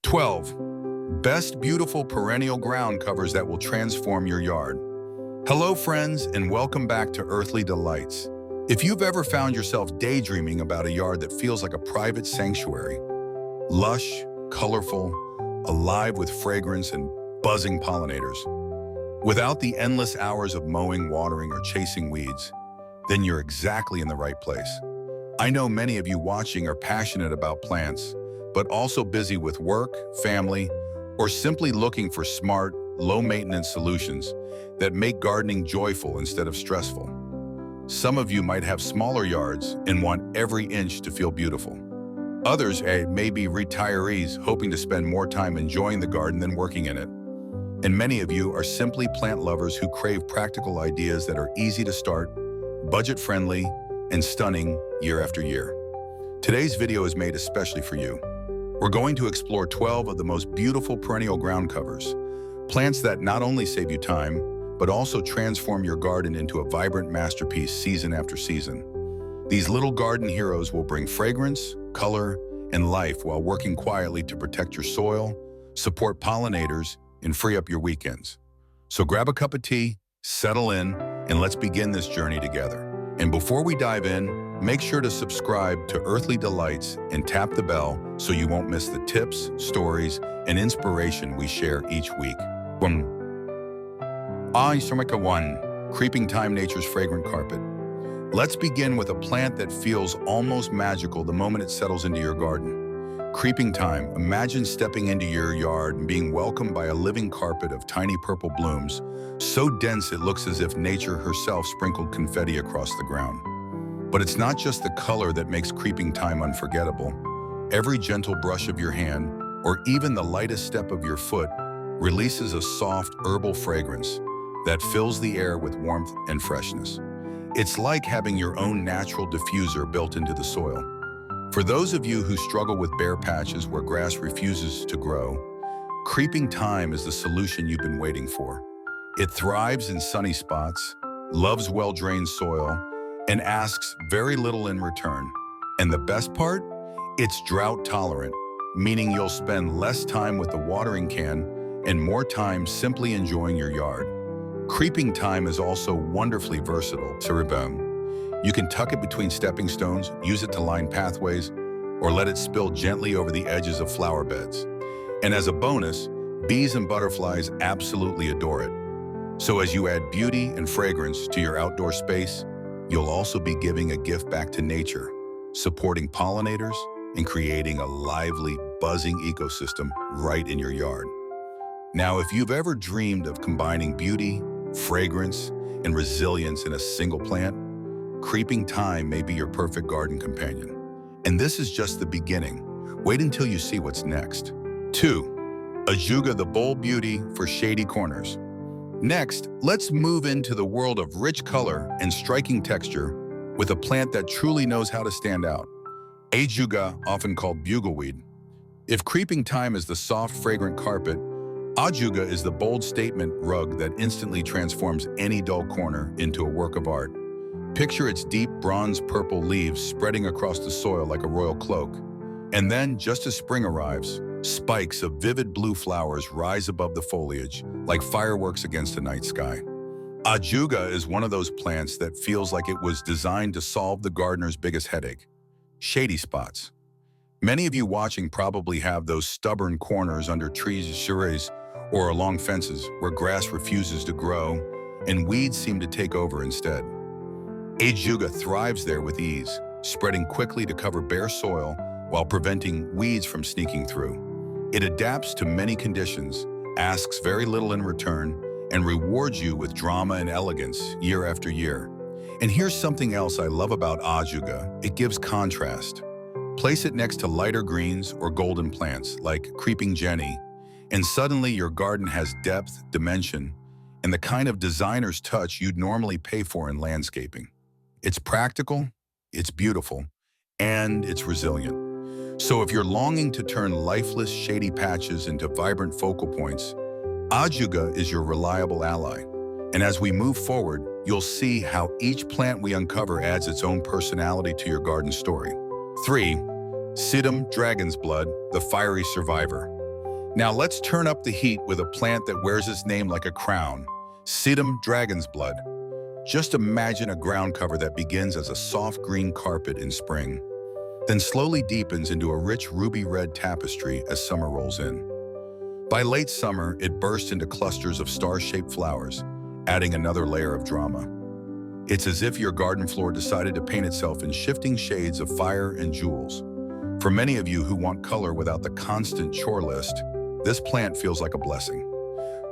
12. Best beautiful perennial ground covers that will transform your yard. Hello friends, and welcome back to Earthly Delights. If you've ever found yourself daydreaming about a yard that feels like a private sanctuary, lush, colorful, alive with fragrance and buzzing pollinators, without the endless hours of mowing, watering, or chasing weeds, then you're exactly in the right place. I know many of you watching are passionate about plants, but also busy with work, family, or simply looking for smart, low-maintenance solutions that make gardening joyful instead of stressful. Some of you might have smaller yards and want every inch to feel beautiful. Others may be retirees hoping to spend more time enjoying the garden than working in it. And many of you are simply plant lovers who crave practical ideas that are easy to start, budget-friendly, and stunning year after year. Today's video is made especially for you. We're going to explore 12 of the most beautiful perennial ground covers, plants that not only save you time, but also transform your garden into a vibrant masterpiece season after season. These little garden heroes will bring fragrance, color, and life while working quietly to protect your soil, support pollinators, and free up your weekends. So grab a cup of tea, settle in, and let's begin this journey together. And before we dive in, make sure to subscribe to Earthly Delights and tap the bell so you won't miss the tips, stories, and inspiration we share each week. Instrumica 1. Creeping Thyme, Nature's Fragrant Carpet. Let's begin with a plant that feels almost magical the moment it settles into your garden. Creeping thyme. Imagine stepping into your yard and being welcomed by a living carpet of tiny purple blooms, so dense it looks as if nature herself sprinkled confetti across the ground. But it's not just the color that makes creeping thyme unforgettable. Every gentle brush of your hand, or even the lightest step of your foot, releases a soft herbal fragrance that fills the air with warmth and freshness. It's like having your own natural diffuser built into the soil. For those of you who struggle with bare patches where grass refuses to grow, creeping thyme is the solution you've been waiting for. It thrives in sunny spots, loves well-drained soil, and asks very little in return. And the best part? It's drought tolerant, meaning you'll spend less time with the watering can and more time simply enjoying your yard. Creeping thyme is also wonderfully versatile. You can tuck it between stepping stones, use it to line pathways, or let it spill gently over the edges of flower beds. And as a bonus, bees and butterflies absolutely adore it. So as you add beauty and fragrance to your outdoor space, you'll also be giving a gift back to nature, supporting pollinators and creating a lively, buzzing ecosystem right in your yard. Now, if you've ever dreamed of combining beauty, fragrance, and resilience in a single plant, creeping thyme may be your perfect garden companion. And this is just the beginning. Wait until you see what's next. 2. Ajuga, the bold beauty for shady corners. Next, let's move into the world of rich color and striking texture with a plant that truly knows how to stand out. Ajuga, often called bugleweed. If creeping thyme is the soft, fragrant carpet, Ajuga is the bold statement rug that instantly transforms any dull corner into a work of art. Picture its deep bronze-purple leaves spreading across the soil like a royal cloak. And then, just as spring arrives, spikes of vivid blue flowers rise above the foliage like fireworks against a night sky. Ajuga is one of those plants that feels like it was designed to solve the gardener's biggest headache: shady spots. Many of you watching probably have those stubborn corners under trees, shrubs, or along fences where grass refuses to grow and weeds seem to take over instead. Ajuga thrives there with ease, spreading quickly to cover bare soil while preventing weeds from sneaking through. It adapts to many conditions, asks very little in return, and rewards you with drama and elegance year after year. And here's something else I love about Ajuga: it gives contrast. Place it next to lighter greens or golden plants like creeping jenny, and suddenly your garden has depth, dimension, and the kind of designer's touch you'd normally pay for in landscaping. It's practical, it's beautiful, and it's resilient. So if you're longing to turn lifeless, shady patches into vibrant focal points, Ajuga is your reliable ally. And as we move forward, you'll see how each plant we uncover adds its own personality to your garden story. 3. Sedum, dragon's blood, the fiery survivor. Now let's turn up the heat with a plant that wears its name like a crown, Sedum dragon's blood. Just imagine a ground cover that begins as a soft green carpet in spring, then slowly deepens into a rich ruby-red tapestry as summer rolls in. By late summer, it bursts into clusters of star-shaped flowers, adding another layer of drama. It's as if your garden floor decided to paint itself in shifting shades of fire and jewels. For many of you who want color without the constant chore list, this plant feels like a blessing.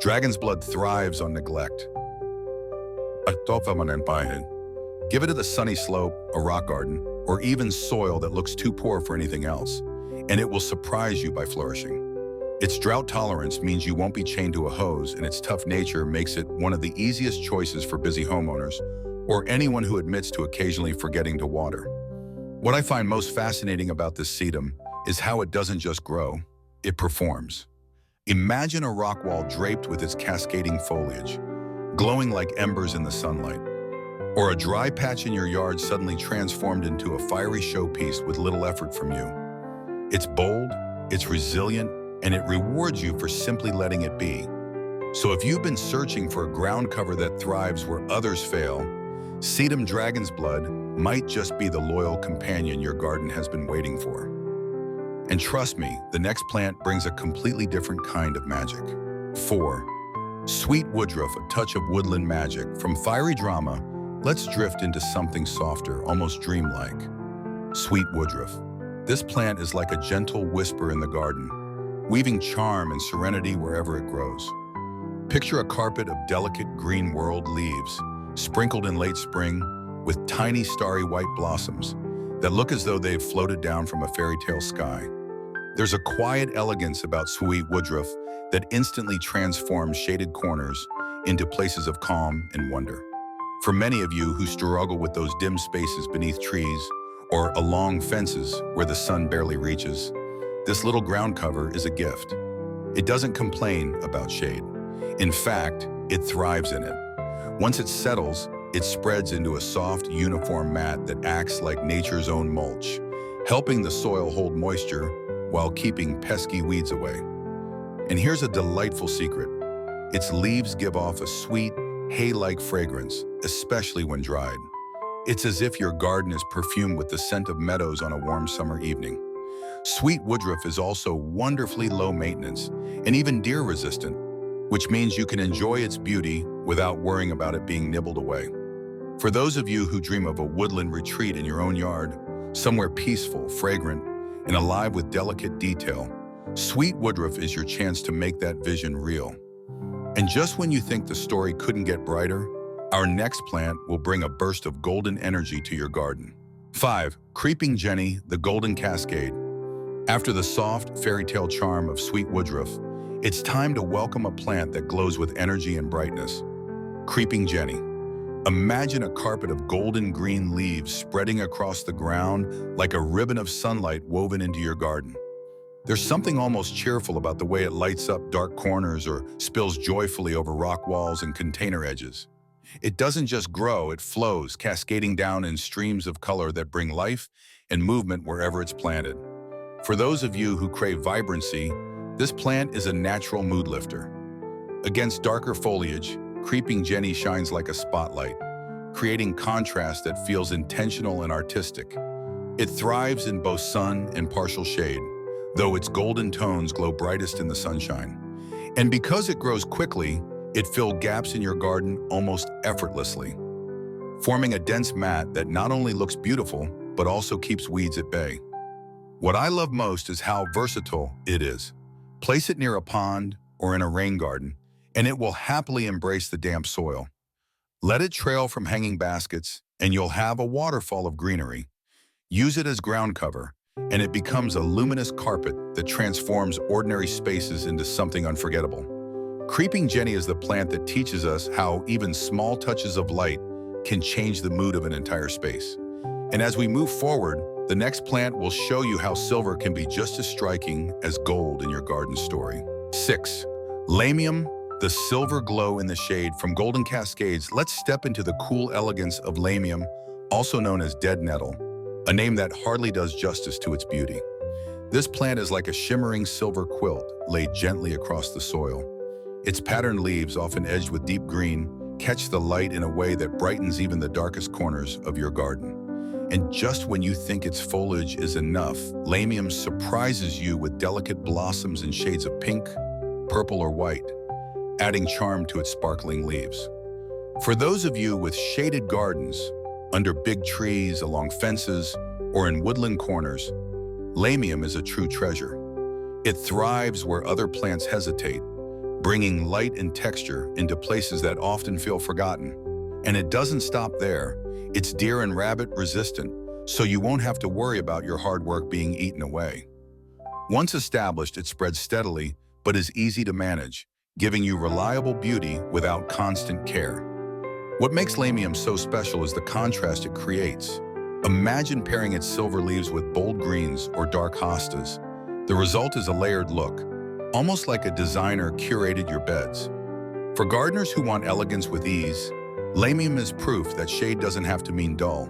Dragon's blood thrives on neglect. Give it a sunny slope, a rock garden, or even soil that looks too poor for anything else, and it will surprise you by flourishing. Its drought tolerance means you won't be chained to a hose, and its tough nature makes it one of the easiest choices for busy homeowners or anyone who admits to occasionally forgetting to water. What I find most fascinating about this sedum is how it doesn't just grow, it performs. Imagine a rock wall draped with its cascading foliage, glowing like embers in the sunlight, or a dry patch in your yard suddenly transformed into a fiery showpiece with little effort from you. It's bold, it's resilient, and it rewards you for simply letting it be. So if you've been searching for a ground cover that thrives where others fail, Sedum dragon's blood might just be the loyal companion your garden has been waiting for. And trust me, the next plant brings a completely different kind of magic. 4. Sweet woodruff, a touch of woodland magic. From fiery drama, let's drift into something softer, almost dreamlike. Sweet woodruff. This plant is like a gentle whisper in the garden, weaving charm and serenity wherever it grows. Picture a carpet of delicate green whorled leaves, sprinkled in late spring, with tiny starry white blossoms that look as though they've floated down from a fairy tale sky. There's a quiet elegance about sweet woodruff that instantly transforms shaded corners into places of calm and wonder. For many of you who struggle with those dim spaces beneath trees or along fences where the sun barely reaches, this little ground cover is a gift. It doesn't complain about shade. In fact, it thrives in it. Once it settles, it spreads into a soft, uniform mat that acts like nature's own mulch, helping the soil hold moisture while keeping pesky weeds away. And here's a delightful secret. Its leaves give off a sweet, hay-like fragrance, especially when dried. It's as if your garden is perfumed with the scent of meadows on a warm summer evening. Sweet woodruff is also wonderfully low maintenance and even deer-resistant, which means you can enjoy its beauty without worrying about it being nibbled away. For those of you who dream of a woodland retreat in your own yard, somewhere peaceful, fragrant, and alive with delicate detail, sweet woodruff is your chance to make that vision real. And just when you think the story couldn't get brighter, our next plant will bring a burst of golden energy to your garden. 5. Creeping Jenny, the golden cascade. After the soft, fairy tale charm of sweet woodruff, it's time to welcome a plant that glows with energy and brightness. Creeping Jenny. Imagine a carpet of golden green leaves spreading across the ground like a ribbon of sunlight woven into your garden. There's something almost cheerful about the way it lights up dark corners or spills joyfully over rock walls and container edges. It doesn't just grow, it flows, cascading down in streams of color that bring life and movement wherever it's planted. For those of you who crave vibrancy, this plant is a natural mood lifter. Against darker foliage, Creeping Jenny shines like a spotlight, creating contrast that feels intentional and artistic. It thrives in both sun and partial shade, though its golden tones glow brightest in the sunshine. And because it grows quickly, it fills gaps in your garden almost effortlessly, forming a dense mat that not only looks beautiful, but also keeps weeds at bay. What I love most is how versatile it is. Place it near a pond or in a rain garden, and it will happily embrace the damp soil. Let it trail from hanging baskets, and you'll have a waterfall of greenery. Use it as ground cover, and it becomes a luminous carpet that transforms ordinary spaces into something unforgettable. Creeping Jenny is the plant that teaches us how even small touches of light can change the mood of an entire space. And as we move forward, the next plant will show you how silver can be just as striking as gold in your garden story. 6. Lameium, the silver glow in the shade. From golden cascades, let's step into the cool elegance of Lameium, also known as dead nettle, a name that hardly does justice to its beauty. This plant is like a shimmering silver quilt laid gently across the soil. Its patterned leaves, often edged with deep green, catch the light in a way that brightens even the darkest corners of your garden. And just when you think its foliage is enough, Lameium surprises you with delicate blossoms in shades of pink, purple, or white, adding charm to its sparkling leaves. For those of you with shaded gardens, under big trees, along fences, or in woodland corners, Lameium is a true treasure. It thrives where other plants hesitate, bringing light and texture into places that often feel forgotten. And it doesn't stop there. It's deer and rabbit resistant, so you won't have to worry about your hard work being eaten away. Once established, it spreads steadily, but is easy to manage, giving you reliable beauty without constant care. What makes Lameium so special is the contrast it creates. Imagine pairing its silver leaves with bold greens or dark hostas. The result is a layered look, almost like a designer curated your beds. For gardeners who want elegance with ease, Lameium is proof that shade doesn't have to mean dull.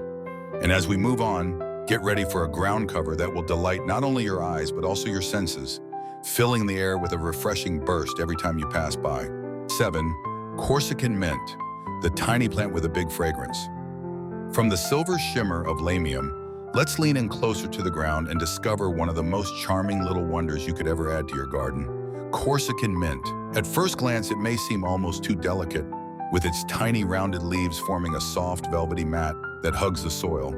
And as we move on, get ready for a ground cover that will delight not only your eyes but also your senses, filling the air with a refreshing burst every time you pass by. 7. Corsican mint, the tiny plant with a big fragrance. From the silver shimmer of Lameium, let's lean in closer to the ground and discover one of the most charming little wonders you could ever add to your garden: Corsican mint. At first glance, it may seem almost too delicate, with its tiny rounded leaves forming a soft velvety mat that hugs the soil.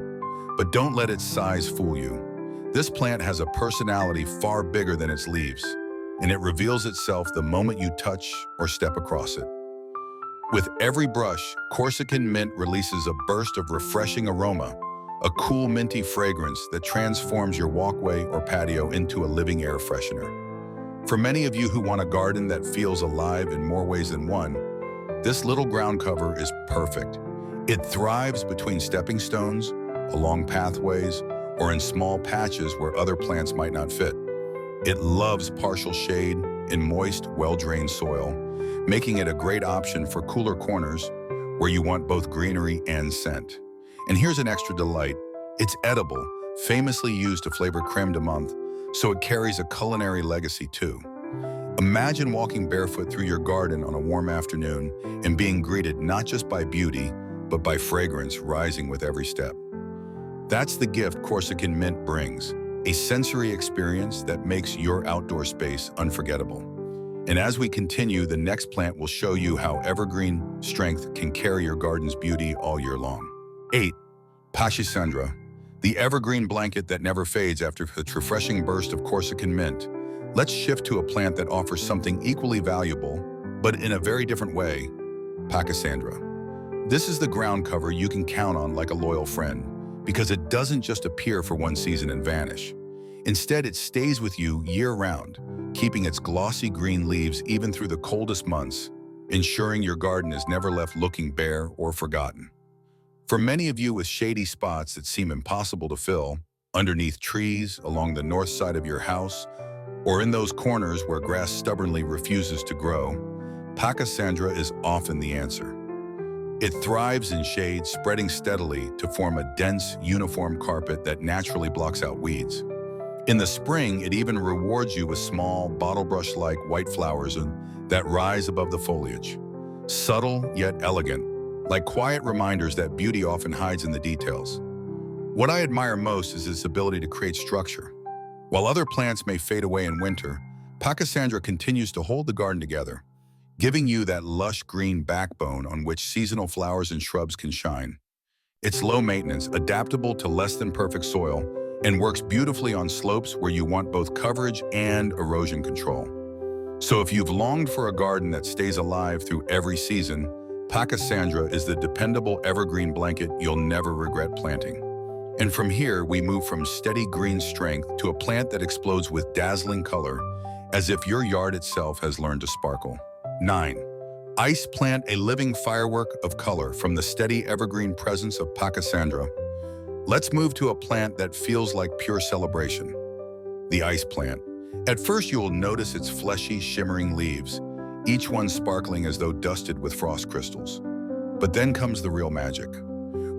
But don't let its size fool you. This plant has a personality far bigger than its leaves, and it reveals itself the moment you touch or step across it. With every brush, Corsican mint releases a burst of refreshing aroma, a cool minty fragrance that transforms your walkway or patio into a living air freshener. For many of you who want a garden that feels alive in more ways than one, this little ground cover is perfect. It thrives between stepping stones, along pathways, or in small patches where other plants might not fit. It loves partial shade in moist, well-drained soil, making it a great option for cooler corners where you want both greenery and scent. And here's an extra delight. It's edible, famously used to flavor crème de menthe, so it carries a culinary legacy too. Imagine walking barefoot through your garden on a warm afternoon and being greeted not just by beauty, but by fragrance rising with every step. That's the gift Corsican mint brings, a sensory experience that makes your outdoor space unforgettable. And as we continue, the next plant will show you how evergreen strength can carry your garden's beauty all year long. 8. Pachysandra, the evergreen blanket that never fades after the refreshing burst of Corsican mint. Let's shift to a plant that offers something equally valuable, but in a very different way: Pachysandra. This is the ground cover you can count on like a loyal friend, because it doesn't just appear for one season and vanish. Instead, it stays with you year-round, keeping its glossy green leaves even through the coldest months, ensuring your garden is never left looking bare or forgotten. For many of you with shady spots that seem impossible to fill, underneath trees, along the north side of your house, or in those corners where grass stubbornly refuses to grow, Pachysandra is often the answer. It thrives in shade, spreading steadily to form a dense, uniform carpet that naturally blocks out weeds. In the spring, it even rewards you with small, bottle brush-like white flowers that rise above the foliage. Subtle yet elegant, like quiet reminders that beauty often hides in the details. What I admire most is its ability to create structure. While other plants may fade away in winter, Pachysandra continues to hold the garden together, giving you that lush green backbone on which seasonal flowers and shrubs can shine. It's low maintenance, adaptable to less than perfect soil, and works beautifully on slopes where you want both coverage and erosion control. So if you've longed for a garden that stays alive through every season, Pachysandra is the dependable evergreen blanket you'll never regret planting. And from here, we move from steady green strength to a plant that explodes with dazzling color, as if your yard itself has learned to sparkle. 9. Ice plant, a living firework of color from the steady evergreen presence of Pachysandra. Let's move to a plant that feels like pure celebration: the ice plant. At first, you will notice its fleshy, shimmering leaves, each one sparkling as though dusted with frost crystals. But then comes the real magic.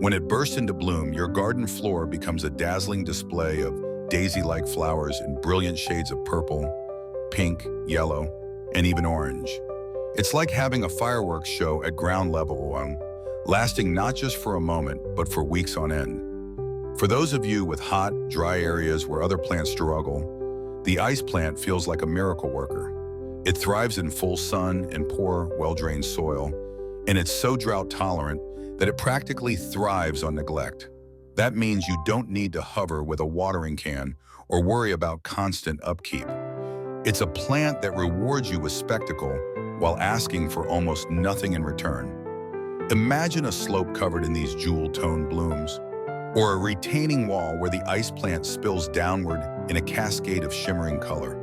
When it bursts into bloom, your garden floor becomes a dazzling display of daisy-like flowers in brilliant shades of purple, pink, yellow, and even orange. It's like having a fireworks show at ground level, lasting not just for a moment, but for weeks on end. For those of you with hot, dry areas where other plants struggle, the ice plant feels like a miracle worker. It thrives in full sun and poor, well-drained soil, and it's so drought-tolerant that it practically thrives on neglect. That means you don't need to hover with a watering can or worry about constant upkeep. It's a plant that rewards you with spectacle while asking for almost nothing in return. Imagine a slope covered in these jewel-toned blooms, or a retaining wall where the ice plant spills downward in a cascade of shimmering color.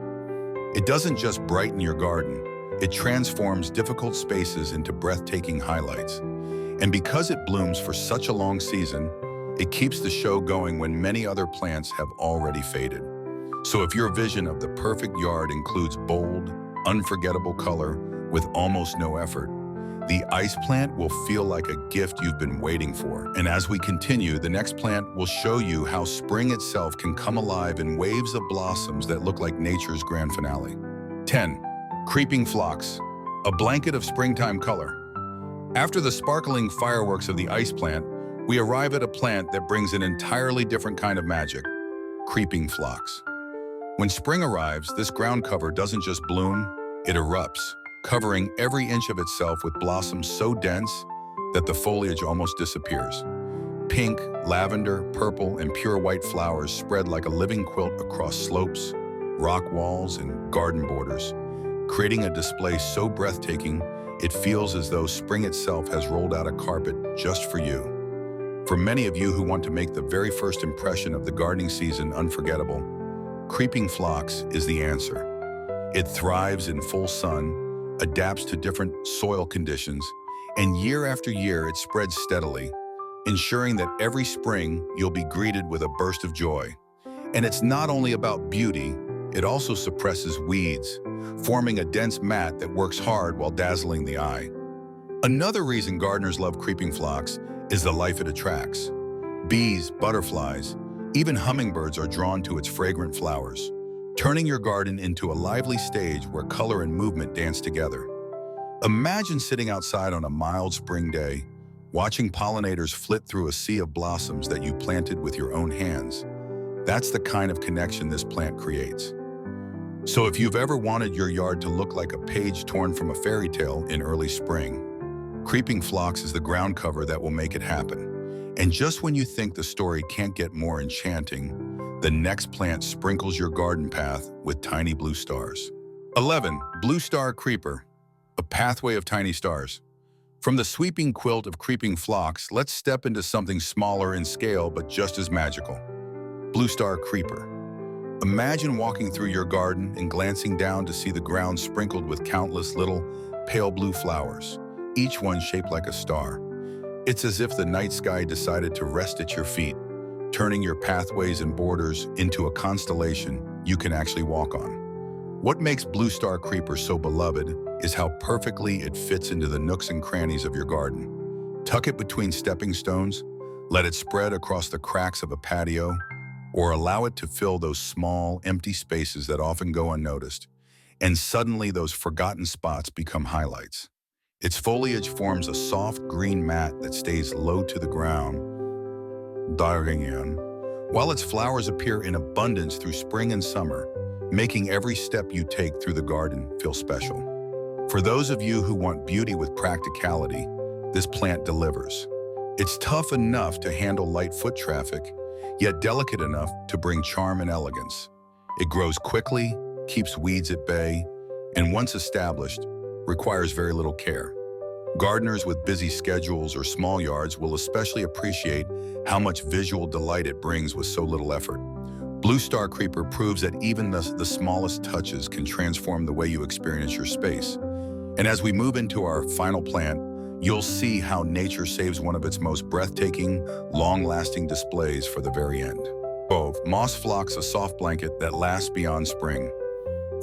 It doesn't just brighten your garden, it transforms difficult spaces into breathtaking highlights. And because it blooms for such a long season, it keeps the show going when many other plants have already faded. So if your vision of the perfect yard includes bold, unforgettable color with almost no effort, the ice plant will feel like a gift you've been waiting for. And as we continue, the next plant will show you how spring itself can come alive in waves of blossoms that look like nature's grand finale. 10. Creeping phlox, a blanket of springtime color. After the sparkling fireworks of the ice plant, we arrive at a plant that brings an entirely different kind of magic: creeping phlox. When spring arrives, this ground cover doesn't just bloom, it erupts, covering every inch of itself with blossoms so dense that the foliage almost disappears. Pink, lavender, purple, and pure white flowers spread like a living quilt across slopes, rock walls, and garden borders, creating a display so breathtaking it feels as though spring itself has rolled out a carpet just for you. For many of you who want to make the very first impression of the gardening season unforgettable, creeping phlox is the answer. It thrives in full sun, adapts to different soil conditions, and year after year it spreads steadily, ensuring that every spring you'll be greeted with a burst of joy. And it's not only about beauty, it also suppresses weeds, forming a dense mat that works hard while dazzling the eye. Another reason gardeners love creeping phlox is the life it attracts. Bees, butterflies, even hummingbirds are drawn to its fragrant flowers, turning your garden into a lively stage where color and movement dance together. Imagine sitting outside on a mild spring day, watching pollinators flit through a sea of blossoms that you planted with your own hands. That's the kind of connection this plant creates. So if you've ever wanted your yard to look like a page torn from a fairy tale in early spring, creeping phlox is the ground cover that will make it happen. And just when you think the story can't get more enchanting, the next plant sprinkles your garden path with tiny blue stars. 11. Blue star creeper, a pathway of tiny stars. From the sweeping quilt of creeping phlox, let's step into something smaller in scale but just as magical. Blue star creeper. Imagine walking through your garden and glancing down to see the ground sprinkled with countless little pale blue flowers, each one shaped like a star. It's as if the night sky decided to rest at your feet, turning your pathways and borders into a constellation you can actually walk on. What makes blue star creeper so beloved is how perfectly it fits into the nooks and crannies of your garden. Tuck it between stepping stones, let it spread across the cracks of a patio, or allow it to fill those small, empty spaces that often go unnoticed, and suddenly those forgotten spots become highlights. Its foliage forms a soft green mat that stays low to the ground, while its flowers appear in abundance through spring and summer, making every step you take through the garden feel special. For those of you who want beauty with practicality, this plant delivers. It's tough enough to handle light foot traffic, yet delicate enough to bring charm and elegance. It grows quickly, keeps weeds at bay, and once established, requires very little care. Gardeners with busy schedules or small yards will especially appreciate how much visual delight it brings with so little effort. Blue star creeper proves that even the smallest touches can transform the way you experience your space. And as we move into our final plant, you'll see how nature saves one of its most breathtaking, long-lasting displays for the very end. Moss phlox, a soft blanket that lasts beyond spring.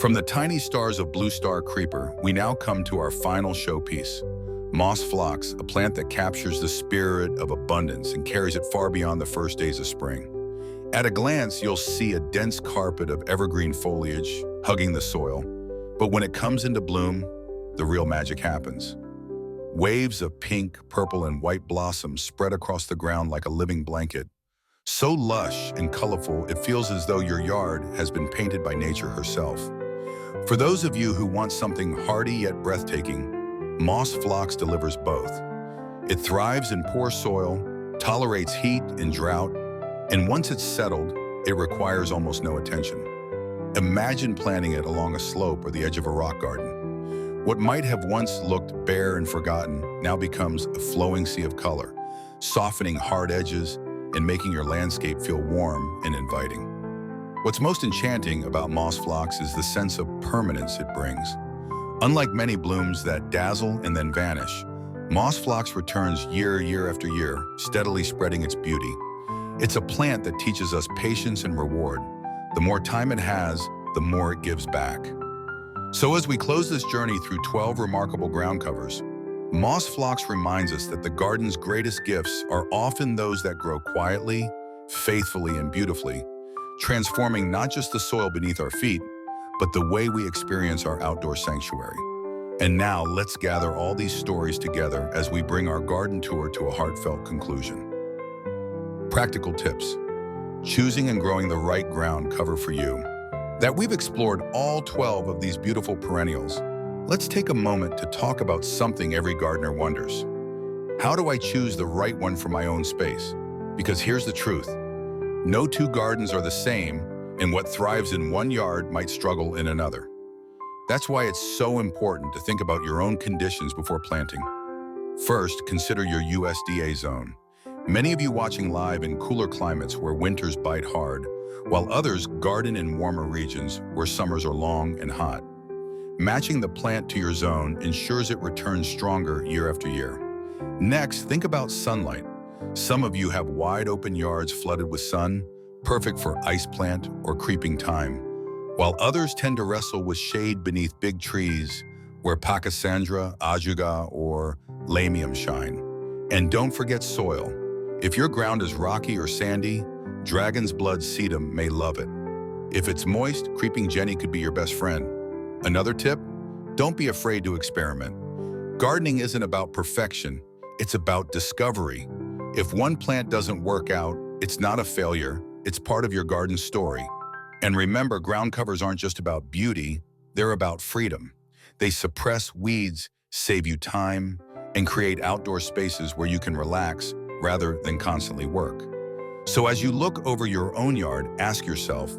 From the tiny stars of blue star creeper, we now come to our final showpiece. Moss phlox, a plant that captures the spirit of abundance and carries it far beyond the first days of spring. At a glance, you'll see a dense carpet of evergreen foliage hugging the soil, but when it comes into bloom, the real magic happens. Waves of pink, purple, and white blossoms spread across the ground like a living blanket. So lush and colorful, it feels as though your yard has been painted by nature herself. For those of you who want something hardy yet breathtaking, moss phlox delivers both. It thrives in poor soil, tolerates heat and drought, and once it's settled, it requires almost no attention. Imagine planting it along a slope or the edge of a rock garden. What might have once looked bare and forgotten now becomes a flowing sea of color, softening hard edges and making your landscape feel warm and inviting. What's most enchanting about moss phlox is the sense of permanence it brings. Unlike many blooms that dazzle and then vanish, moss phlox returns year after year, steadily spreading its beauty. It's a plant that teaches us patience and reward. The more time it has, the more it gives back. So as we close this journey through 12 remarkable ground covers, moss phlox reminds us that the garden's greatest gifts are often those that grow quietly, faithfully, and beautifully, transforming not just the soil beneath our feet, but the way we experience our outdoor sanctuary. And now let's gather all these stories together as we bring our garden tour to a heartfelt conclusion. Practical tips. Choosing and growing the right ground cover for you. That we've explored all 12 of these beautiful perennials, let's take a moment to talk about something every gardener wonders. How do I choose the right one for my own space? Because here's the truth. No two gardens are the same, and what thrives in one yard might struggle in another. That's why it's so important to think about your own conditions before planting. First, consider your USDA zone. Many of you watching live in cooler climates where winters bite hard, while others garden in warmer regions where summers are long and hot. Matching the plant to your zone ensures it returns stronger year after year. Next, think about sunlight. Some of you have wide open yards flooded with sun, perfect for ice plant or creeping thyme, while others tend to wrestle with shade beneath big trees where Pachysandra, Ajuga, or Lameium shine. And don't forget soil. If your ground is rocky or sandy, dragon's blood sedum may love it. If it's moist, creeping jenny could be your best friend. Another tip? Don't be afraid to experiment. Gardening isn't about perfection, it's about discovery. If one plant doesn't work out, it's not a failure, it's part of your garden's story. And remember, ground covers aren't just about beauty, they're about freedom. They suppress weeds, save you time, and create outdoor spaces where you can relax rather than constantly work. So as you look over your own yard, ask yourself,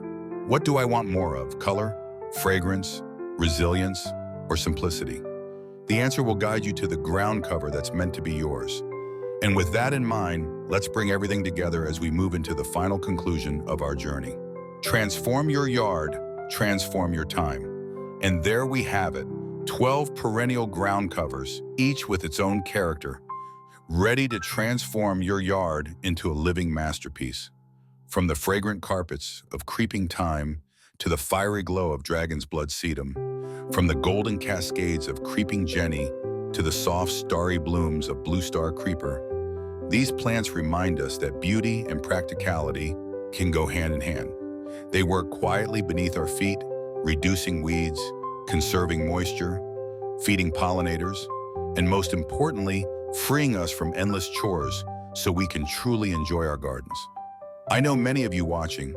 what do I want more of? Color, fragrance, resilience, or simplicity? The answer will guide you to the ground cover that's meant to be yours. And with that in mind, let's bring everything together as we move into the final conclusion of our journey. Transform your yard, transform your time. And there we have it, 12 perennial ground covers, each with its own character, ready to transform your yard into a living masterpiece. From the fragrant carpets of creeping thyme to the fiery glow of dragon's blood sedum, from the golden cascades of creeping jenny to the soft starry blooms of blue star creeper, these plants remind us that beauty and practicality can go hand in hand. They work quietly beneath our feet, reducing weeds, conserving moisture, feeding pollinators, and most importantly, freeing us from endless chores so we can truly enjoy our gardens. I know many of you watching,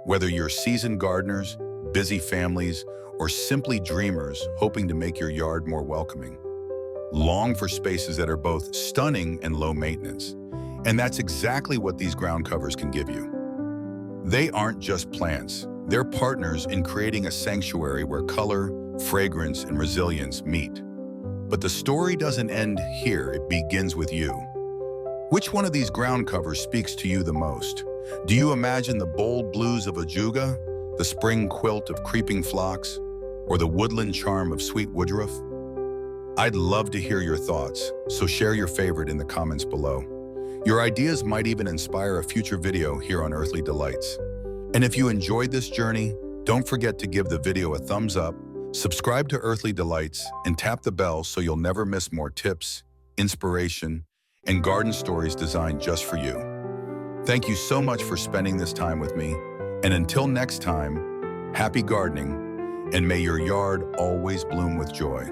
whether you're seasoned gardeners, busy families, or simply dreamers hoping to make your yard more welcoming, long for spaces that are both stunning and low maintenance. And that's exactly what these ground covers can give you. They aren't just plants, they're partners in creating a sanctuary where color, fragrance, and resilience meet. But the story doesn't end here, it begins with you. Which one of these ground covers speaks to you the most? Do you imagine the bold blues of Ajuga, the spring quilt of creeping phlox, or the woodland charm of sweet woodruff? I'd love to hear your thoughts, so share your favorite in the comments below. Your ideas might even inspire a future video here on Earthly Delights. And if you enjoyed this journey, don't forget to give the video a thumbs up, subscribe to Earthly Delights, and tap the bell so you'll never miss more tips, inspiration, and garden stories designed just for you. Thank you so much for spending this time with me. And until next time, happy gardening, and may your yard always bloom with joy.